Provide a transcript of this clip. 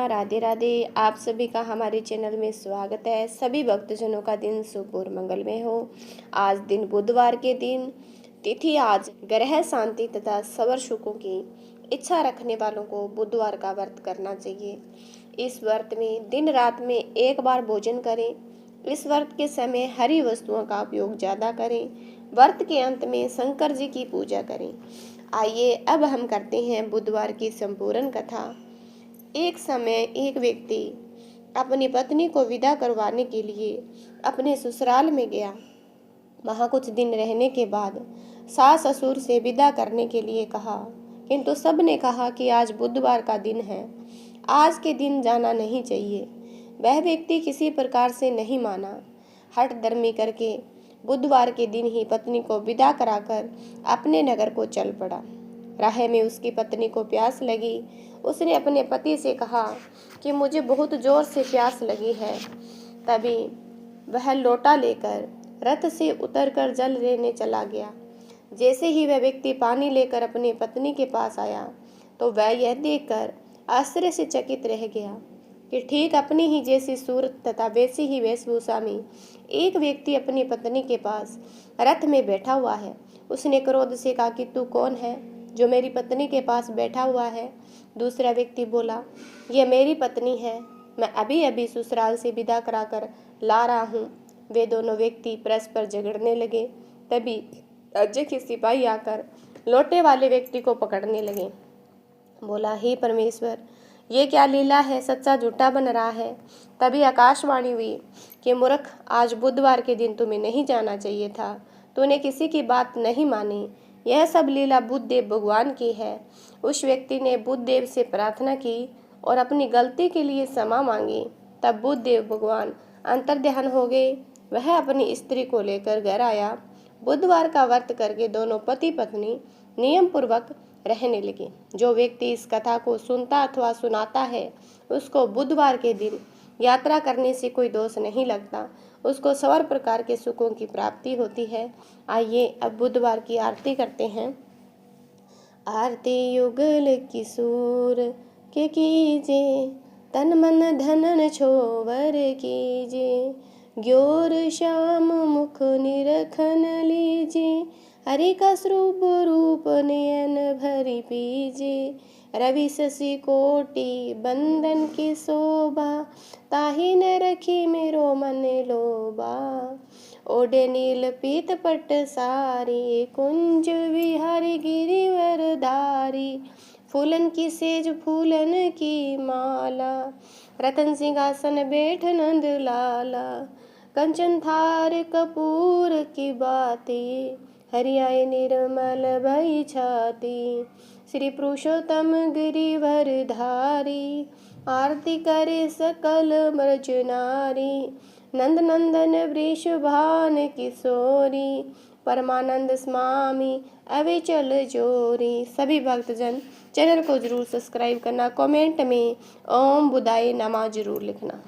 राधे राधे। आप सभी का हमारे चैनल में स्वागत है। सभी भक्तजनों का दिन शुभ और मंगलमय हो। आज दिन बुधवार के दिन, तिथि आज ग्रह शांति तथा सबर सुखों की इच्छा रखने वालों को बुधवार का व्रत करना चाहिए। इस व्रत में दिन रात में एक बार भोजन करें। इस व्रत के समय हरी वस्तुओं का उपयोग ज्यादा करें। व्रत के अंत में शंकर जी की पूजा करें। आइए अब हम करते हैं बुधवार की संपूर्ण कथा। एक समय एक व्यक्ति अपनी पत्नी को विदा करवाने के लिए अपने ससुराल में गया। वहां कुछ दिन रहने के बाद सास ससुर से विदा करने के लिए कहा, किंतु सबने कहा कि आज बुधवार का दिन है, आज के दिन जाना नहीं चाहिए। वह व्यक्ति किसी प्रकार से नहीं माना। हठ धर्मी करके बुधवार के दिन ही पत्नी को विदा कराकर अपने नगर को चल पड़ा। राह में उसकी पत्नी को प्यास लगी। उसने अपने पति से कहा कि मुझे बहुत जोर से प्यास लगी है। तभी वह लोटा लेकर रथ से उतरकर जल लेने चला गया। जैसे ही वह व्यक्ति पानी लेकर अपनी पत्नी के पास आया तो वह यह देखकर आश्चर्य से चकित रह गया कि ठीक अपनी ही जैसी सूरत तथा वैसी ही वेशभूषा में एक व्यक्ति अपनी पत्नी के पास रथ में बैठा हुआ है। उसने क्रोध से कहा कि तू कौन है जो मेरी पत्नी के पास बैठा हुआ है? दूसरा व्यक्ति बोला, यह मेरी पत्नी है, मैं अभी अभी ससुराल से विदा कराकर ला रहा हूँ। वे दोनों व्यक्ति परस्पर झगड़ने लगे। तभी राज्य के सिपाही आकर लोटे वाले व्यक्ति को पकड़ने लगे। बोला, हे परमेश्वर, ये क्या लीला है, सच्चा झूठा बन रहा है। तभी आकाशवाणी हुई कि मूर्ख, आज बुधवार के दिन तुम्हें नहीं जाना चाहिए था, तूने किसी की बात नहीं मानी। यह सब लीला बुद्धदेव भगवान की है। उस व्यक्ति ने बुद्धदेव से प्रार्थना की और अपनी गलती के लिए क्षमा मांगी। तब बुद्धदेव भगवान अंतर्ध्यान हो गए। वह अपनी स्त्री को लेकर घर आया। बुधवार का व्रत करके दोनों पति पत्नी नियम पूर्वक रहने लगे। जो व्यक्ति इस कथा को सुनता अथवा सुनाता है उसको बुधवार के दिन यात्रा करने से कोई दोष नहीं लगता, उसको सवर प्रकार के सुखों की प्राप्ति होती है। आइए अब बुधवार की आरती करते हैं। आरती युगल किशोर के कीजे, तन मन धनन छोवर कीजे, ग्योर श्याम मुख निरखन लीजे, हरि का स्वरूप रूप नयन भरि पीजे, रवि शशि कोटि बंदन की शोभा, ताहि न रखी मेरो मन लोबा, ओढ़े नील पीत पट सारी, कुंज विहारी गिरिवर धारी, फूलन की सेज फूलन की माला, रतन सिंहासन बैठ नंद लाला, कंचन थार कपूर की बाती, हरियाय निर्मल भई छाती, श्री पुरुषोत्तम गिरिवर धारी, आरती करे सकल ब्रज नारी, नंद नंदन वृषभान किशोरी, परमानंद स्वामी अविचल जोरी। सभी भक्तजन चैनल को जरूर सब्सक्राइब करना, कमेंट में ओम बुधाय नमः जरूर लिखना।